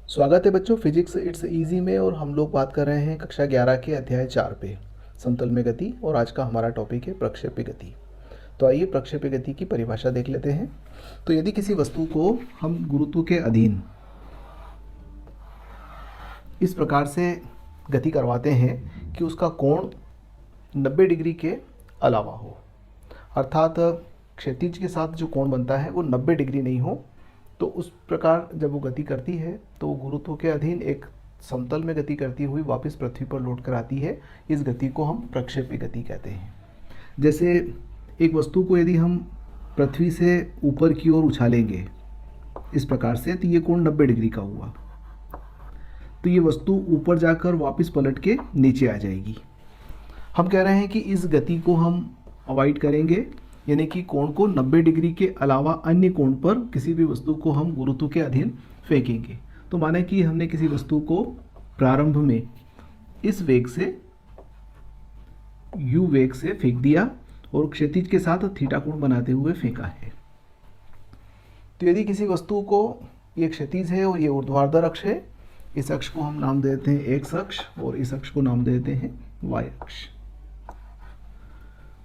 स्वागत है बच्चों फिजिक्स इट्स इजी में। और हम लोग बात कर रहे हैं कक्षा 11 के अध्याय 4 पे, समतल में गति। और आज का हमारा टॉपिक है प्रक्षेप्य गति। तो आइए प्रक्षेप्य गति की परिभाषा देख लेते हैं। तो यदि किसी वस्तु को हम गुरुत्व के अधीन इस प्रकार से गति करवाते हैं कि उसका कोण 90 डिग्री के अलावा हो, अर्थात क्षैतिज के साथ जो कोण बनता है वो 90 डिग्री नहीं हो, तो उस प्रकार जब वो गति करती है तो गुरुत्व के अधीन एक समतल में गति करती हुई वापस पृथ्वी पर लौट कर आती है। इस गति को हम प्रक्षेप्य गति कहते हैं। जैसे एक वस्तु को यदि हम पृथ्वी से ऊपर की ओर उछालेंगे इस प्रकार से, तो ये कोण 90 डिग्री का हुआ, तो ये वस्तु ऊपर जाकर वापस पलट के नीचे आ जाएगी। हम कह रहे हैं कि इस गति को हम अवॉइड करेंगे, यानी कि कोण को 90 डिग्री के अलावा अन्य कोण पर किसी भी वस्तु को हम गुरुत्व के अधीन फेंकेंगे। तो माने कि हमने किसी वस्तु को प्रारंभ में इस वेग से u वेग से फेंक दिया और क्षैतिज के साथ थीटा कोण बनाते हुए फेंका है। तो यदि किसी वस्तु को, ये क्षैतिज है और ये ऊर्ध्वाधर अक्ष है, इस अक्ष को हम नाम देते हैं x अक्ष और इस अक्ष को नाम देते हैं y अक्ष।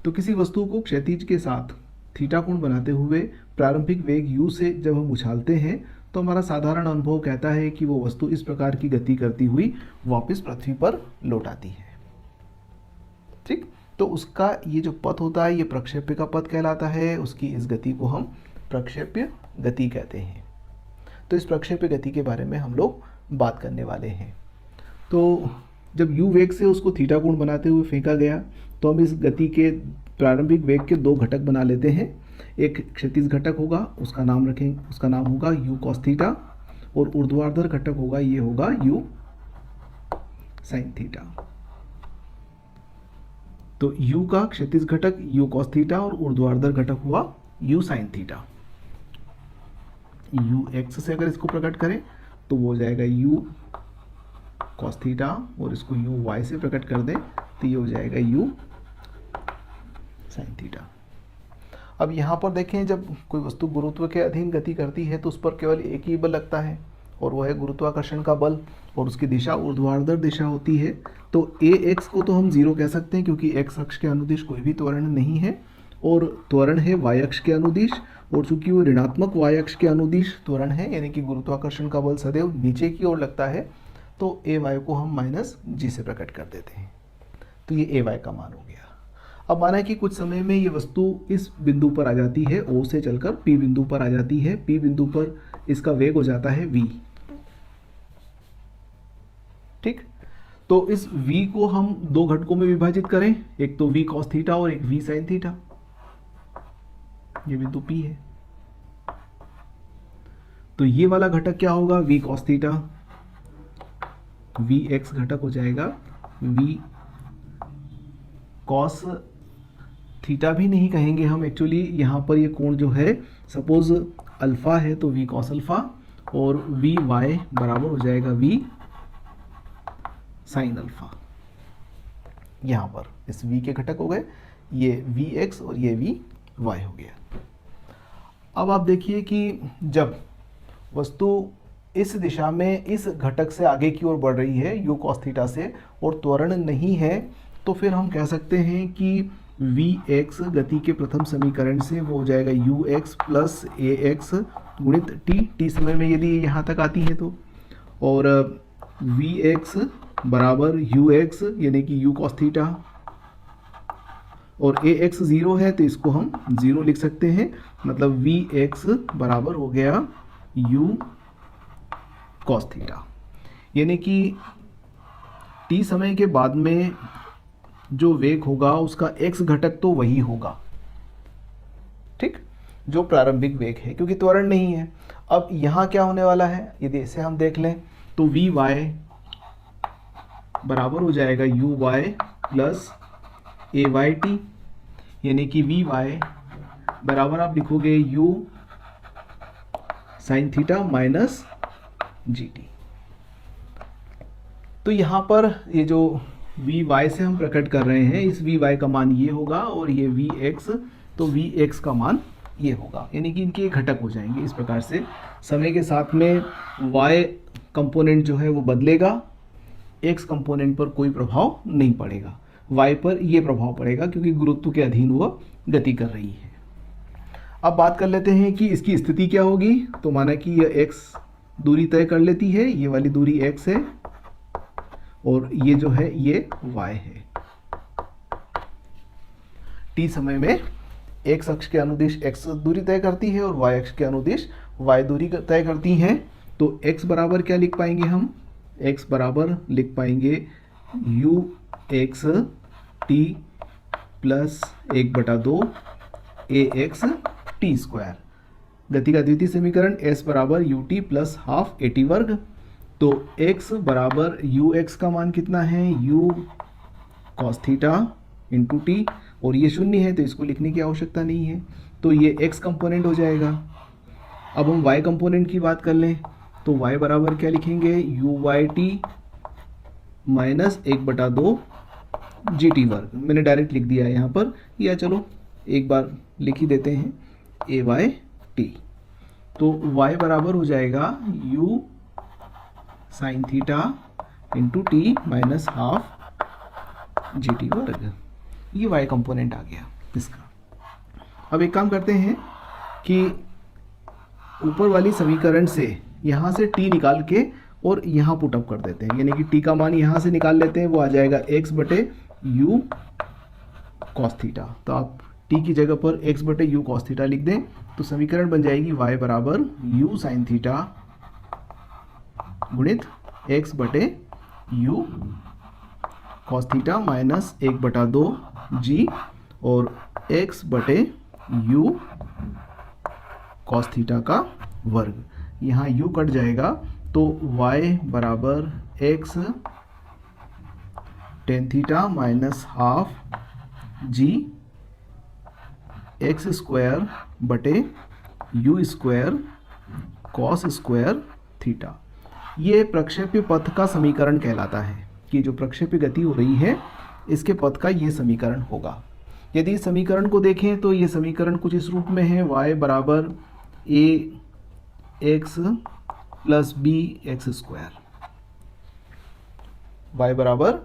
तो किसी वस्तु को क्षैतिज के साथ थीटा कोण बनाते हुए प्रारंभिक वेग u से जब हम उछालते हैं तो हमारा साधारण अनुभव कहता है कि वो वस्तु इस प्रकार की गति करती हुई वापस पृथ्वी पर लौट आती है। ठीक, तो उसका ये जो पथ होता है ये प्रक्षेप्य का पथ कहलाता है। उसकी इस गति को हम प्रक्षेप्य गति कहते हैं। तो इस प्रक्षेप्य गति के बारे में हम लोग बात करने वाले हैं। तो जब u वेग से उसको थीटा कोण बनाते हुए फेंका गया तो हम इस गति के प्रारंभिक वेग के दो घटक बना लेते हैं। एक क्षैतिज घटक होगा, उसका नाम होगा u cos थीटा, और ऊर्ध्वाधर घटक होगा, ये होगा u sin थीटा। तो u का क्षैतिज घटक u cos थीटा और ऊर्ध्वाधर घटक हुआ u sin theta. u x से अगर इसको प्रकट करें तो वो हो जाएगा u cos थीटा, और इसको u y से प्रकट कर दें तो ये हो जाएगा u sin थीटा। अब यहाँ पर देखें, जब कोई वस्तु गुरुत्व के अधीन गति करती है तो उस पर केवल एक ही बल लगता है और वह है गुरुत्वाकर्षण का बल, और उसकी दिशा ऊर्ध्वाधर दिशा होती है। तो ax को तो हम 0 कह सकते हैं क्योंकि x अक्ष के अनुदिश कोई भी त्वरण नहीं है, और त्वरण है y अक्ष के अनुदिश, और चूंकि वो ऋणात्मक y अक्ष के अनुदिश त्वरण है, यानी कि गुरुत्वाकर्षण का बल सदैव नीचे की ओर लगता है, तो ay को हम -g से प्रकट कर देते हैं। तो ये ay का मान हो गया। अब माना कि कुछ समय में ये वस्तु इस बिंदु पर आ जाती है, O से चलकर P बिंदु पर आ जाती है। P बिंदु पर इसका वेग हो जाता है v। ठीक, तो इस v को हम दो घटकों में विभाजित करें, एक तो v cos थीटा और एक v sin थीटा। ये बिंदु P है, तो ये वाला घटक क्या होगा, v cos थीटा। vx घटक हो जाएगा v cos थीटा भी नहीं कहेंगे हम, एक्चुअली यहाँ पर ये कोण जो है, सपोज अल्फा है तो v cos अल्फा, और vy बराबर हो जाएगा v sin अल्फा। यहाँ पर इस v के घटक हो गए, ये vx और ये vy हो गया। अब आप देखिए कि जब वस्तु इस दिशा में इस घटक से आगे की ओर बढ़ रही है u cos थीटा से, और त्वरण नहीं है, तो फिर हम कह सकते हैं कि vx गति के प्रथम समीकरण से वो हो जाएगा ux प्लस ax गुणित t समय में यदि यहाँ तक आती है तो, और vx बराबर ux यानी कि u cos थीटा, और ax 0 है तो इसको हम 0 लिख सकते हैं, मतलब vx बराबर हो गया u cos थीटा। यानी कि t समय के बाद में जो वेग होगा उसका x घटक तो वही होगा, ठीक, जो प्रारंभिक वेग है, क्योंकि त्वरण नहीं है। अब यहाँ क्या होने वाला है, यदि इसे हम देख लें तो vy बराबर हो जाएगा uy प्लस ayt, यानी कि vy बराबर आप लिखोगे u sin theta minus gt। तो यहाँ पर ये जो vy से हम प्रकट कर रहे हैं, इस vy का मान ये होगा, और ये vx, तो vx का मान ये होगा, यानी कि इनके घटक हो जाएंगे। इस प्रकार से समय के साथ में y कंपोनेंट जो है वो बदलेगा, एक्स कंपोनेंट पर कोई प्रभाव नहीं पड़ेगा, वाई पर ये प्रभाव पड़ेगा क्योंकि गुरुत्व के अधीन वह गति कर रही है। अब बात कर लेते हैं कि इसकी स्थिति क्या होगी। तो माना कि यह एक्स दूरी तय कर लेती है, ये वाली दूरी एक्स है और ये जो है ये वाई है। टी समय में एक्स अक्ष के अनुदिश एक्स दूरी तय करती है और वाई अक्ष के अनुदिश वाई दूरी तय करती हैं। तो एक्स बराबर क्या लिख पाएंगे हम, एक्स बराबर लिख पाएंगे you x T plus 1/2 A x T square. गति का द्वितीय समीकरण s बराबर U T plus half A T वर्ग। तो x बराबर यू एक्स का मान कितना है, u cos theta into T, और ये शून्य है तो इसको लिखने की आवश्यकता नहीं है, तो ये x कंपोनेंट हो जाएगा। अब हम y कंपोनेंट की बात कर लें तो y बराबर क्या लिखेंगे, U Y T minus 1/2 G T वर्ग। मैंने डायरेक्ट लिख दिया है यहाँ पर, या चलो एक बार लिख ही देते हैं, ए वाई टी। तो y बराबर हो जाएगा u sine theta into T minus half जी टी वर्ग। ये y कंपोनेंट आ गया इसका। अब एक काम करते हैं कि ऊपर वाली समीकरण से यहाँ से t निकाल के और यहाँ पुटअप कर देते हैं, यानी कि t का मान यहाँ से निकाल लेते हैं, वो आ जाएगा x बटे यू कॉस थीटा। तो आप t की जगह पर x बटे यू कॉस थीटा लिख दें तो समीकरण बन जाएगी y बराबर यू साइन थीटा गुणित x बटे यू कॉस थीटा माइनस 1/2 जी और x बटे यू कॉस थीटा का वर्ग। यहाँ u कट जाएगा तो y बराबर x tan theta minus half g x square बटे u square cos square theta. ये प्रक्षेप्य पथ का समीकरण कहलाता है कि जो प्रक्षेप्य गति हो रही है इसके पथ का ये समीकरण होगा। यदि इस समीकरण को देखें तो ये समीकरण कुछ इस रूप में है, y बराबर a x plus b x square, y बराबर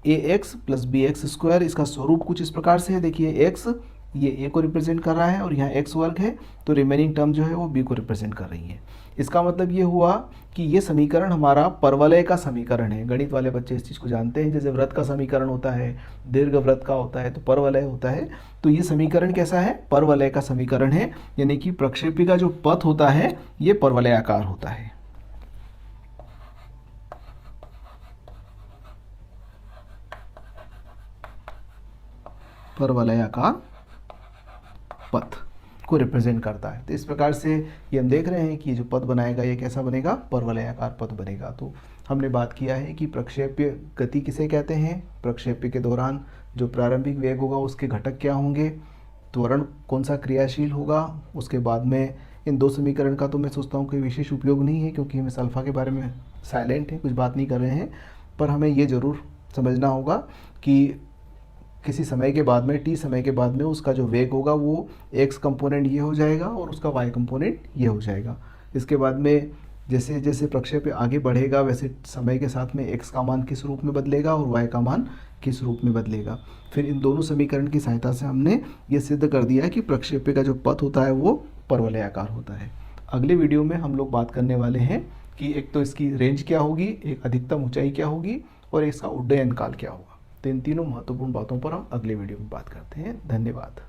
a x plus b x square. इसका स्वरूप कुछ इस प्रकार से है, देखिए x ये a को रिप्रेजेंट कर रहा है और यहाँ x वर्ग है, तो रिमेनिंग टर्म जो है वो b को रिप्रेजेंट कर रही है। इसका मतलब ये हुआ कि ये समीकरण हमारा परवलय का समीकरण है। गणित वाले बच्चे इस चीज़ को जानते हैं, जैसे वृत्त का समीकरण होता है, दीर्घ वृत्त का होता है, तो परवलय होता है। तो ये समीकरण कैसा है, परवलय का समीकरण है, यानी कि प्रक्षेपी का जो पथ होता है ये परवलयाकार होता है। परवलयाकार पथ को रिप्रेजेंट करता है। तो इस प्रकार से ये हम देख रहे हैं कि ये जो पथ बनाएगा ये कैसा बनेगा, परवलयाकार पथ बनेगा। तो हमने बात किया है कि प्रक्षेप्य गति किसे कहते हैं, प्रक्षेप्य के दौरान जो प्रारंभिक वेग होगा उसके घटक क्या होंगे, त्वरण कौन सा क्रियाशील होगा। उसके बाद में इन दो समीकरण का तो मैं सोचता हूँ कोई विशेष उपयोग नहीं है, क्योंकि हम इस अल्फा के बारे में साइलेंट हैं, कुछ बात नहीं कर रहे हैं। पर हमें ये ज़रूर समझना होगा कि किसी समय के बाद में, टी समय के बाद में उसका जो वेग होगा वो एक्स कंपोनेंट ये हो जाएगा और उसका वाई कंपोनेंट ये हो जाएगा। इसके बाद में जैसे जैसे प्रक्षेप्य आगे बढ़ेगा वैसे समय के साथ में एक्स का मान किस रूप में बदलेगा और वाई का मान किस रूप में बदलेगा। फिर इन दोनों समीकरण की सहायता से हमने ये सिद्ध कर दिया कि प्रक्षेप्य का जो पथ होता है वो परवलयाकार होता है। अगले वीडियो में हम लोग बात करने वाले हैं कि एक तो इसकी रेंज क्या होगी, एक अधिकतम ऊंचाई क्या होगी और इसका उड्डयन काल क्या होगा। तो इन तीनों महत्वपूर्ण बातों पर हम अगले वीडियो में बात करते हैं। धन्यवाद।